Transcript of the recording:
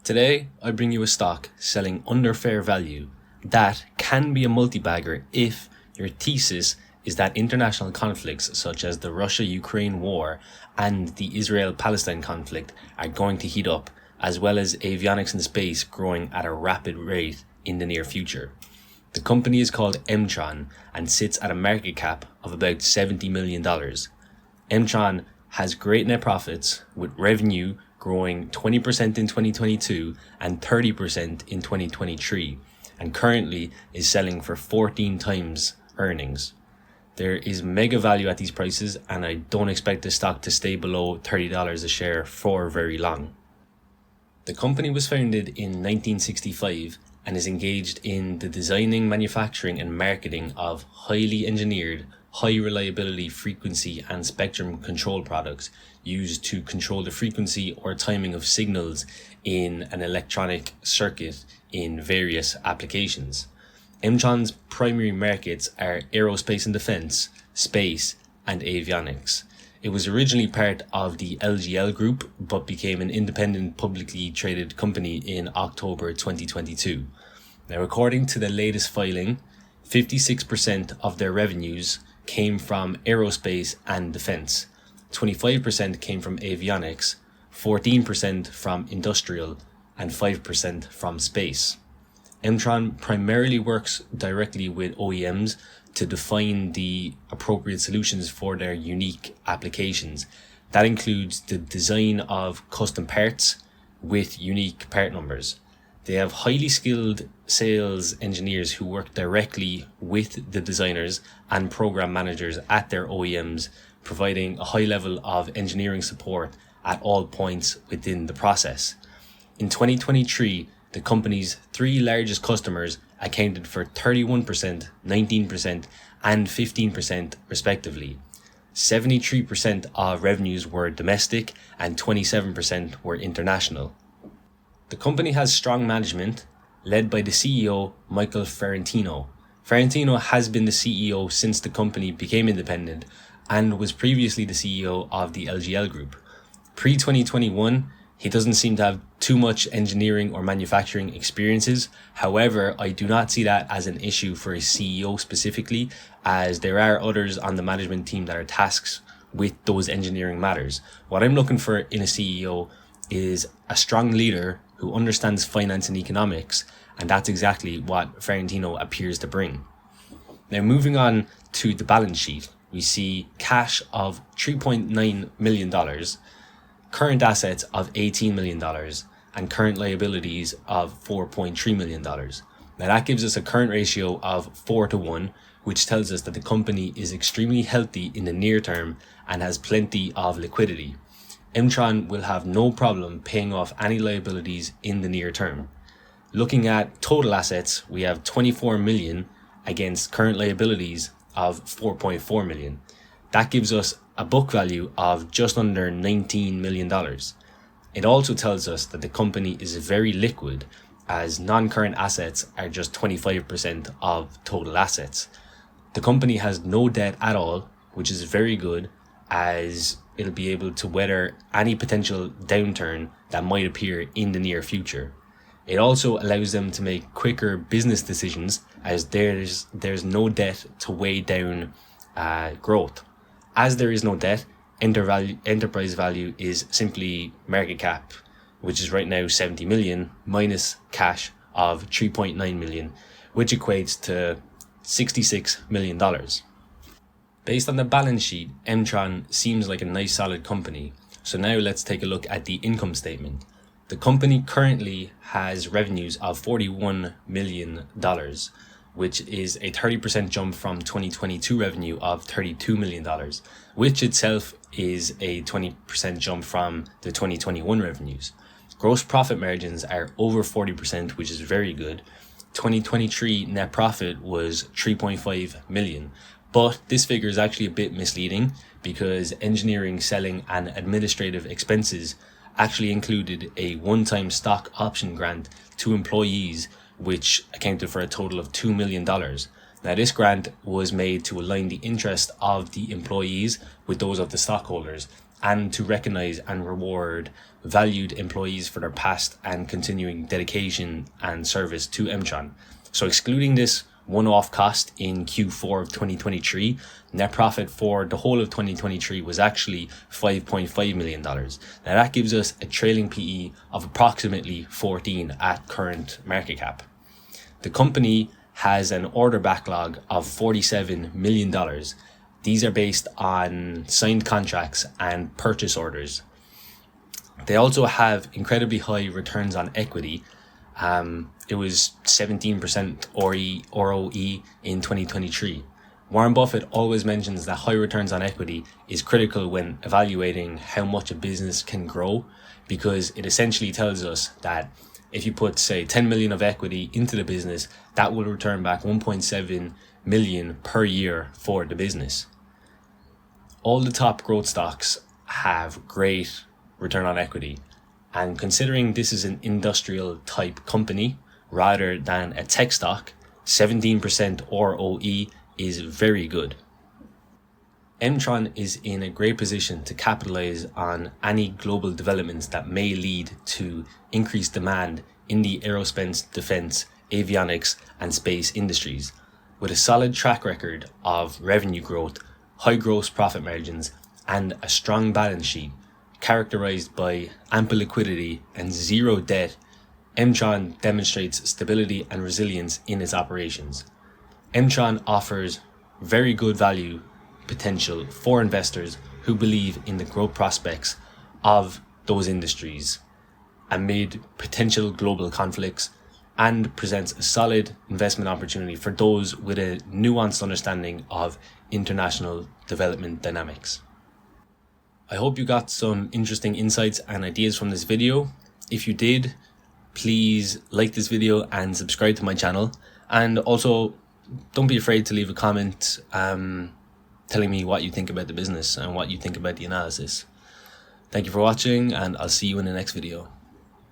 Today, I bring you a stock selling under fair value that can be a multibagger if your thesis is that international conflicts such as the Russia-Ukraine war and the Israel-Palestine conflict are going to heat up, as well as avionics and space growing at a rapid rate in the near future. The company is called M-Tron and sits at a market cap of about $70 million. M-Tron has great net profits, with revenue growing 20% in 2022 and 30% in 2023, and currently is selling for 14 times earnings. There is mega value at these prices, and I don't expect the stock to stay below $30 a share for very long. The company was founded in 1965 and is engaged in the designing, manufacturing and marketing of highly engineered, high reliability frequency and spectrum control products used to control the frequency or timing of signals in an electronic circuit in various applications. M-Tron's primary markets are aerospace and defense, space and avionics. It was originally part of the LGL group, but became an independent publicly traded company in October 2022. Now, according to the latest filing, 56% of their revenues came from aerospace and defense, 25% came from avionics, 14% from industrial, and 5% from space. M-Tron primarily works directly with OEMs to define the appropriate solutions for their unique applications. That includes the design of custom parts with unique part numbers. They have highly skilled sales engineers who work directly with the designers and program managers at their OEMs, providing a high level of engineering support at all points within the process. In 2023, the company's three largest customers accounted for 31%, 19%, and 15% respectively. 73% of revenues were domestic and 27% were international. The company has strong management, led by the CEO, Michael Ferrantino. Ferrantino has been the CEO since the company became independent and was previously the CEO of the LGL group. Pre-2021, he doesn't seem to have too much engineering or manufacturing experiences. However, I do not see that as an issue for a CEO specifically, as there are others on the management team that are tasked with those engineering matters. What I'm looking for in a CEO is a strong leader who understands finance and economics, and that's exactly what Ferrantino appears to bring. Now, moving on to the balance sheet, we see cash of $3.9 million, current assets of $18 million, and current liabilities of $4.3 million. Now, that gives us a current ratio of 4-1, which tells us that the company is extremely healthy in the near term and has plenty of liquidity. M-Tron will have no problem paying off any liabilities in the near term. Looking at total assets, we have 24 million against current liabilities of 4.4 million. That gives us a book value of just under $19 million. It also tells us that the company is very liquid, as non-current assets are just 25% of total assets. The company has no debt at all, which is very good, as it'll be able to weather any potential downturn that might appear in the near future. It also allows them to make quicker business decisions, as there's no debt to weigh down growth. As there is no debt, enterprise value is simply market cap, which is right now 70 million, minus cash of 3.9 million, which equates to $66 million. Based on the balance sheet, M-Tron seems like a nice solid company. So now let's take a look at the income statement. The company currently has revenues of $41 million, which is a 30% jump from 2022 revenue of $32 million, which itself is a 20% jump from the 2021 revenues. Gross profit margins are over 40%, which is very good. 2023 net profit was 3.5 million. But this figure is actually a bit misleading, because engineering, selling and administrative expenses actually included a one-time stock option grant to employees, which accounted for a total of $2 million. Now, this grant was made to align the interest of the employees with those of the stockholders, and to recognize and reward valued employees for their past and continuing dedication and service to M-Tron. So excluding this one-off cost in Q4 of 2023, net profit for the whole of 2023 was actually $5.5 million. Now that gives us a trailing PE of approximately 14 at current market cap. The company has an order backlog of $47 million. These are based on signed contracts and purchase orders. They also have incredibly high returns on equity. It was 17% ROE in 2023. Warren Buffett always mentions that high returns on equity is critical when evaluating how much a business can grow, because it essentially tells us that if you put, say, 10 million of equity into the business, that will return back 1.7 million per year for the business. All the top growth stocks have great return on equity. And considering this is an industrial type company rather than a tech stock, 17% ROE is very good. M-Tron is in a great position to capitalize on any global developments that may lead to increased demand in the aerospace, defense, avionics, and space industries. With a solid track record of revenue growth, high gross profit margins, and a strong balance sheet characterized by ample liquidity and zero debt, M-Tron demonstrates stability and resilience in its operations. M-Tron offers very good value potential for investors who believe in the growth prospects of those industries amid potential global conflicts, and presents a solid investment opportunity for those with a nuanced understanding of international development dynamics. I hope you got some interesting insights and ideas from this video. If you did, please like this video and subscribe to my channel. And also, don't be afraid to leave a comment telling me what you think about the business and what you think about the analysis. Thank you for watching, and I'll see you in the next video.